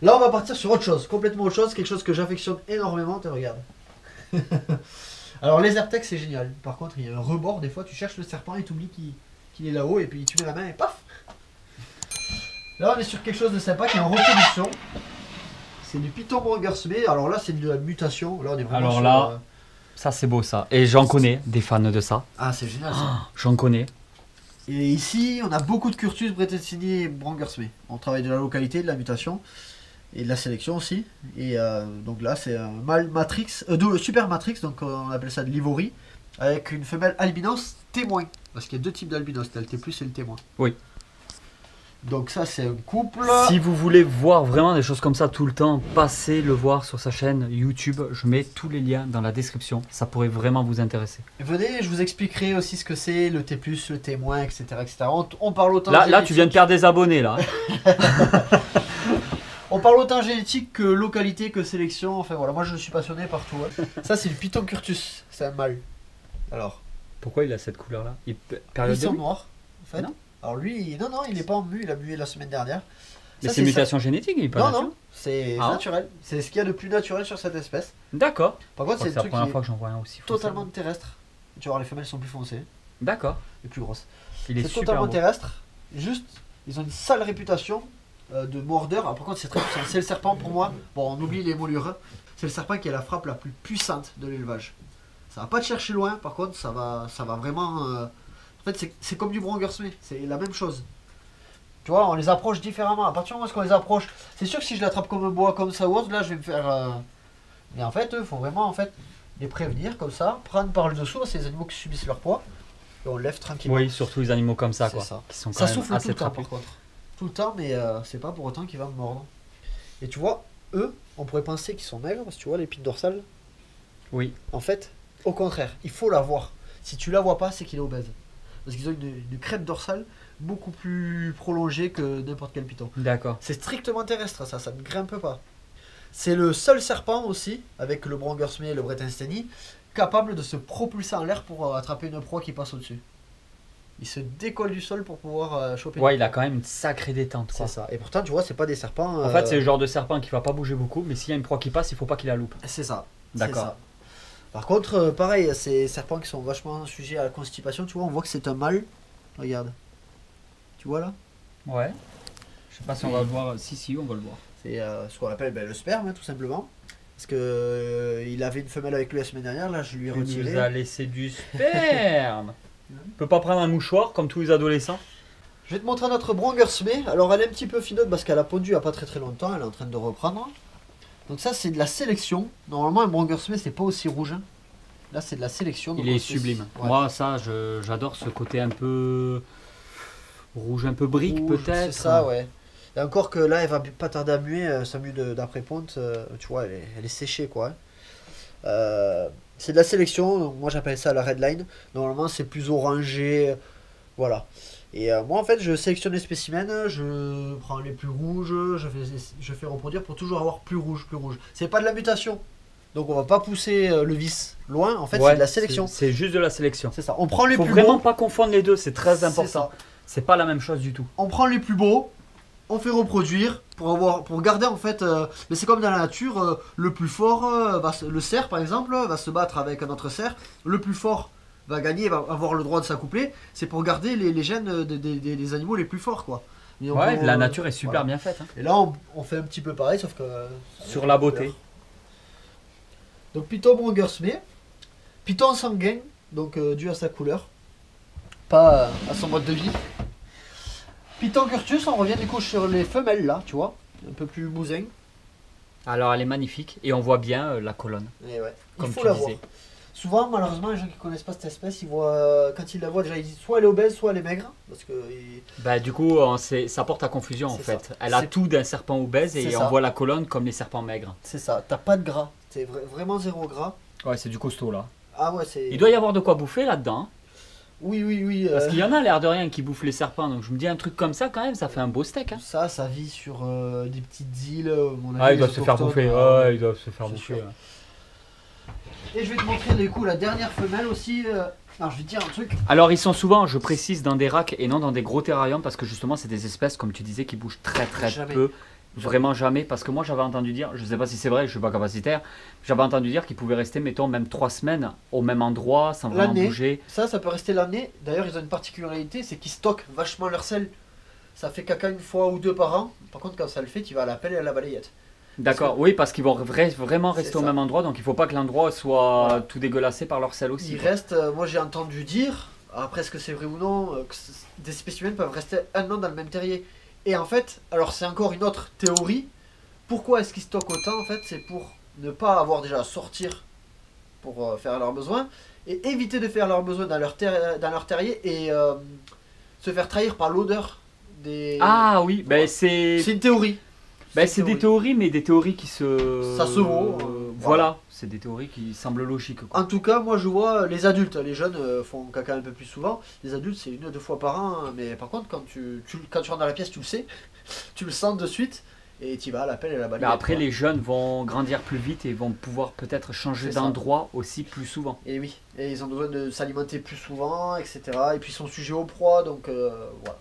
Là, on va partir sur autre chose, complètement autre chose, quelque chose que j'affectionne énormément. Te regarde. Alors, les AirTag, c'est génial. Par contre, il y a un rebord. Des fois, tu cherches le serpent et tu oublies qu'il est là-haut. Et puis, tu mets la main et paf. Là, on est sur quelque chose de sympa qui est en reproduction. C'est du Python Brongersmé. Alors là, c'est de la mutation. Là, on est vraiment Alors sur, là, ça c'est beau ça. Et j'en connais des fans de ça. Ah, c'est génial ça. J'en connais. Et ici, on a beaucoup de curtus Brettensini et Brongersmé. On travaille de la localité, de la mutation et de la sélection aussi. Et donc là, c'est un mâle Matrix, Super Matrix, donc on appelle ça de l'ivory, avec une femelle albinos témoin. Parce qu'il y a deux types d'albinos, le T+, et le témoin. Oui. Donc ça, c'est un couple. Si vous voulez voir vraiment des choses comme ça tout le temps, passez le voir sur sa chaîne YouTube. Je mets tous les liens dans la description. Ça pourrait vraiment vous intéresser. Venez, je vous expliquerai aussi ce que c'est, le T+, le témoin, etc. etc. On parle autant Là, tu viens de perdre des abonnés là. On parle autant génétique que localité, que sélection. Enfin voilà, moi je suis passionné par tout. Hein. Ça, c'est le Python curtus. C'est un mâle. Alors. Pourquoi il a cette couleur là? Ils sont noirs, en fait. Non. Alors lui, non, il n'est pas en mu, il a mué la semaine dernière. Mais c'est mutation génétique, il est pas naturel. Non, c'est naturel. C'est ce qu'il y a de plus naturel sur cette espèce. D'accord. Par contre, c'est la première fois que j'en vois un aussi foncé. Totalement terrestre. Tu vois, les femelles sont plus foncées. D'accord. Et plus grosses. C'est totalement beau. terrestre. Juste, ils ont une sale réputation de mordeur. Alors, par contre, c'est très puissant. C'est le serpent pour moi. Bon, on oublie les moulures. C'est le serpent qui a la frappe la plus puissante de l'élevage. Ça va pas te chercher loin. Par contre, ça va vraiment. En fait, c'est comme du Brongersmé, c'est la même chose. Tu vois, on les approche différemment. À partir du moment où on les approche, c'est sûr que si je l'attrape comme un bois, comme ça ou autre, là, je vais me faire. Mais en fait, il faut vraiment les prévenir comme ça, prendre par le dessous, c'est les animaux qui subissent leur poids, et on le lève tranquillement. Oui, surtout les animaux comme ça, quoi. Ça. Qui sont Ça quand souffle même tout le assez temps, trapus. par contre. Tout le temps, mais c'est pas pour autant qu'il va me mordre. Et tu vois, eux, on pourrait penser qu'ils sont maigres, parce que tu vois l'épine dorsale. Oui. En fait, au contraire, il faut la voir. Si tu la vois pas, c'est qu'il est obèse. Parce qu'ils ont une crête dorsale beaucoup plus prolongée que n'importe quel python. D'accord. C'est strictement terrestre, ça ne grimpe pas. C'est le seul serpent aussi, avec le Brongersmé et le Brettensini, capable de se propulser en l'air pour attraper une proie qui passe au-dessus. Il se décolle du sol pour pouvoir choper. Ouais, il a quand même une sacrée détente. C'est ça. Et pourtant, tu vois, c'est pas des serpents. En fait, c'est le genre de serpent qui va pas bouger beaucoup, mais s'il y a une proie qui passe, il faut pas qu'il la loupe. C'est ça. D'accord. Par contre, pareil, ces serpents qui sont vachement sujets à la constipation, tu vois, on voit que c'est un mâle. Regarde. Tu vois là? Ouais. Je sais pas si on va le voir. Si, on va le voir. C'est ce qu'on appelle le sperme, hein, tout simplement. Parce que il avait une femelle avec lui la semaine dernière, là je lui ai retiré. Il nous a laissé du sperme. On peut pas prendre un mouchoir comme tous les adolescents? Je vais te montrer notre Brongersmé. Alors elle est un petit peu finote parce qu'elle a pondu il n'y a pas très longtemps, elle est en train de reprendre. Donc ça c'est de la sélection. Normalement un Brongersmé c'est pas aussi rouge. Hein. Là c'est de la sélection. Il est sublime. Ouais. Moi ça j'adore ce côté un peu rouge, un peu brique peut-être. C'est ça, ouais. Et encore que là elle va pas tarder à muer, sa mue d'après-ponte, tu vois elle est séchée quoi. C'est de la sélection, donc moi j'appelle ça la redline. Normalement c'est plus orangé, voilà. Et moi en fait je sélectionne les spécimens, je prends les plus rouges, je fais reproduire pour toujours avoir plus rouge, plus rouge. C'est pas de la mutation, donc on va pas pousser le vice loin, en fait c'est de la sélection. C'est juste de la sélection. C'est ça, on prend les plus beaux. Faut vraiment pas confondre les deux, c'est très important. C'est pas la même chose du tout. On prend les plus beaux, on fait reproduire pour garder en fait, mais c'est comme dans la nature, le plus fort, le cerf par exemple, va se battre avec un autre cerf, le plus fort va gagner, va avoir le droit de s'accoupler, c'est pour garder les gènes des animaux les plus forts quoi. Ouais, la nature est super bien faite. Hein. Et là on fait un petit peu pareil sauf que... sur la beauté. Donc Python Brongersmé, Python sanguin, donc dû à sa couleur, pas à son mode de vie. Python curtus, on revient du coup sur les femelles là, tu vois, un peu plus bousin. Alors elle est magnifique et on voit bien la colonne. Et ouais. Comme il faut tu la disais. voir. Souvent, malheureusement, les gens qui connaissent pas cette espèce, ils voient, quand ils la voient déjà, ils disent soit elle est obèse, soit elle est maigre. Parce que, bah, du coup, ça porte à confusion en fait. Ça. Elle a tout d'un serpent obèse et ça. on voit la colonne comme les serpents maigres. C'est ça, t'as pas de gras, c'est vraiment zéro gras. Ouais, c'est du costaud là. Ah ouais, c'est... Il doit y avoir de quoi bouffer là-dedans. Hein. Oui. Parce qu'il y en a l'air de rien qui bouffent les serpents, donc je me dis un truc comme ça quand même, ça fait un beau steak. Hein. Ça vit sur des petites îles, mon avis, ils doivent se faire bouffer. Ouais, ils doivent se faire bouffer. Ouais. Et je vais te montrer du coup la dernière femelle aussi. Alors je vais te dire un truc. Alors ils sont souvent, je précise, dans des racks et non dans des gros terrariums parce que justement c'est des espèces, comme tu disais, qui bougent très peu Vraiment jamais, parce que moi j'avais entendu dire, je sais pas si c'est vrai, je suis pas capacitaire, j'avais entendu dire qu'ils pouvaient rester, mettons, même 3 semaines au même endroit sans vraiment L'année, bouger. ça peut rester l'année. D'ailleurs, ils ont une particularité, c'est qu'ils stockent vachement leur sel. Ça fait caca une fois ou deux par an. Par contre, quand ça le fait, tu vas à la pelle et à la balayette. D'accord, oui, parce qu'ils vont vraiment C'est rester au ça. même endroit, donc il faut pas que l'endroit soit Voilà. tout dégueulassé par leur sel aussi. Il quoi. reste, moi j'ai entendu dire, après est-ce que c'est vrai ou non, des spécimens peuvent rester un an dans le même terrier. Et en fait, alors c'est encore une autre théorie. Pourquoi est-ce qu'ils stockent autant en fait? C'est pour ne pas avoir déjà à sortir pour faire leurs besoins et éviter de faire leurs besoins dans leur terrier et se faire trahir par l'odeur des. Ah oui, ben Voilà. c'est C'est une théorie. c'est des théories, mais des théories qui se... Ça se vaut, voilà, c'est des théories qui semblent logiques. Quoi. En tout cas, moi je vois les adultes, les jeunes font caca un peu plus souvent. Les adultes, c'est une ou deux fois par an, hein. Mais par contre, quand tu rentres dans la pièce, tu le sais, tu le sens de suite et tu vas à la pelle et à la Mais balayette. après, quoi. les jeunes vont grandir plus vite et vont pouvoir peut-être changer C'est ça. d'endroit aussi plus souvent. Et oui, et ils ont besoin de s'alimenter plus souvent, etc. Et puis ils sont sujets aux proies, donc voilà.